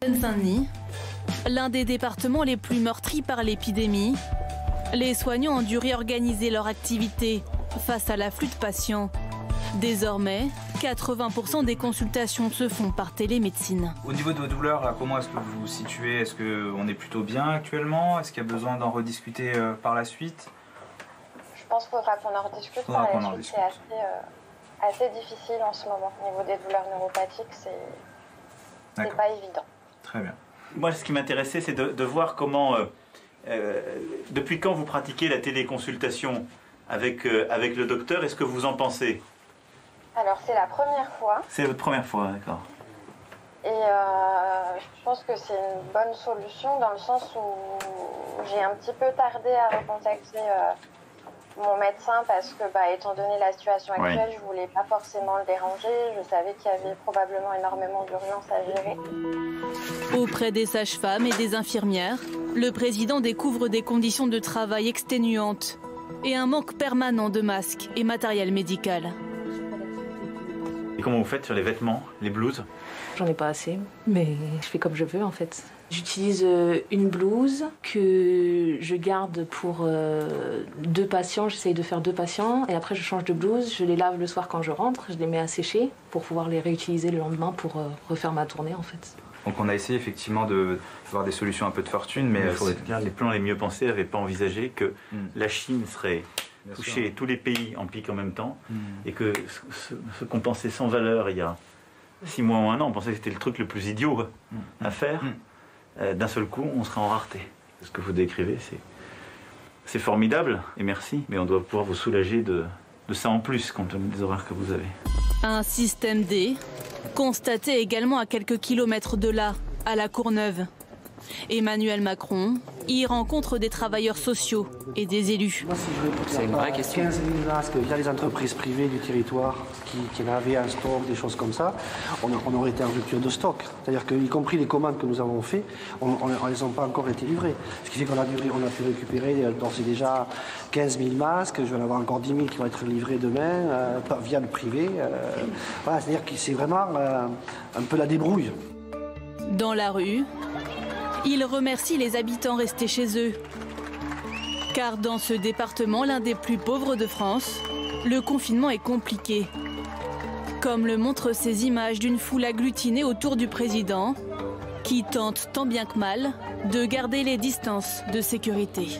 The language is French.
Seine-Saint-Denis, l'un des départements les plus meurtris par l'épidémie, les soignants ont dû réorganiser leur activité face à l'afflux de patients. Désormais, 80% des consultations se font par télémédecine. Au niveau de vos douleurs, là, comment est-ce que vous vous situez? Est-ce qu'on est plutôt bien actuellement? Est-ce qu'il y a besoin d'en rediscuter par la suite? Je pense qu'il faudra qu'on en rediscute par la suite. C'est assez difficile en ce moment. Au niveau des douleurs neuropathiques, c'est pas évident. Très bien. Moi, ce qui m'intéressait, c'est de voir comment, depuis quand vous pratiquez la téléconsultation avec le docteur, est-ce que vous en pensez? Alors, c'est la première fois. C'est votre première fois, d'accord. Et je pense que c'est une bonne solution dans le sens où j'ai un petit peu tardé à recontacter mon médecin parce que, étant donné la situation actuelle, je voulais pas forcément le déranger. Je savais qu'il y avait probablement énormément d'urgences à gérer. Auprès des sages-femmes et des infirmières, le président découvre des conditions de travail exténuantes et un manque permanent de masques et matériel médical. Et comment vous faites sur les vêtements, les blouses? J'en ai pas assez, mais je fais comme je veux en fait. J'utilise une blouse que je garde pour 2 patients, j'essaye de faire 2 patients, et après je change de blouse, je les lave le soir quand je rentre, je les mets à sécher pour pouvoir les réutiliser le lendemain pour refaire ma tournée en fait. Donc on a essayé effectivement d'avoir des solutions un peu de fortune, mais les plans les mieux pensés n'avaient pas envisagé que la Chine serait touchée, tous les pays en pique en même temps, et que ce qu'on pensait sans valeur il y a 6 mois ou 1 an, on pensait que c'était le truc le plus idiot à faire. D'un seul coup, on serait en rareté. Ce que vous décrivez, c'est formidable, et merci, mais on doit pouvoir vous soulager de ça en plus, compte tenu des horaires que vous avez. Un système D, constaté également à quelques kilomètres de là, à La Courneuve. Emmanuel Macron y rencontre des travailleurs sociaux et des élus. C'est une vraie question. 15 000 masques, il y a les entreprises privées du territoire qui avaient un stock, des choses comme ça. On aurait été en rupture de stock. C'est-à-dire qu'y compris les commandes que nous avons faites, on ne les a pas encore été livrées. Ce qui fait qu'on a pu récupérer d'ores et déjà 15 000 masques. Je vais en avoir encore 10 000 qui vont être livrés demain via le privé. Voilà, c'est-à-dire que c'est vraiment un peu la débrouille. Dans la rue, il remercie les habitants restés chez eux. Car dans ce département, l'un des plus pauvres de France, le confinement est compliqué. Comme le montrent ces images d'une foule agglutinée autour du président, qui tente tant bien que mal de garder les distances de sécurité.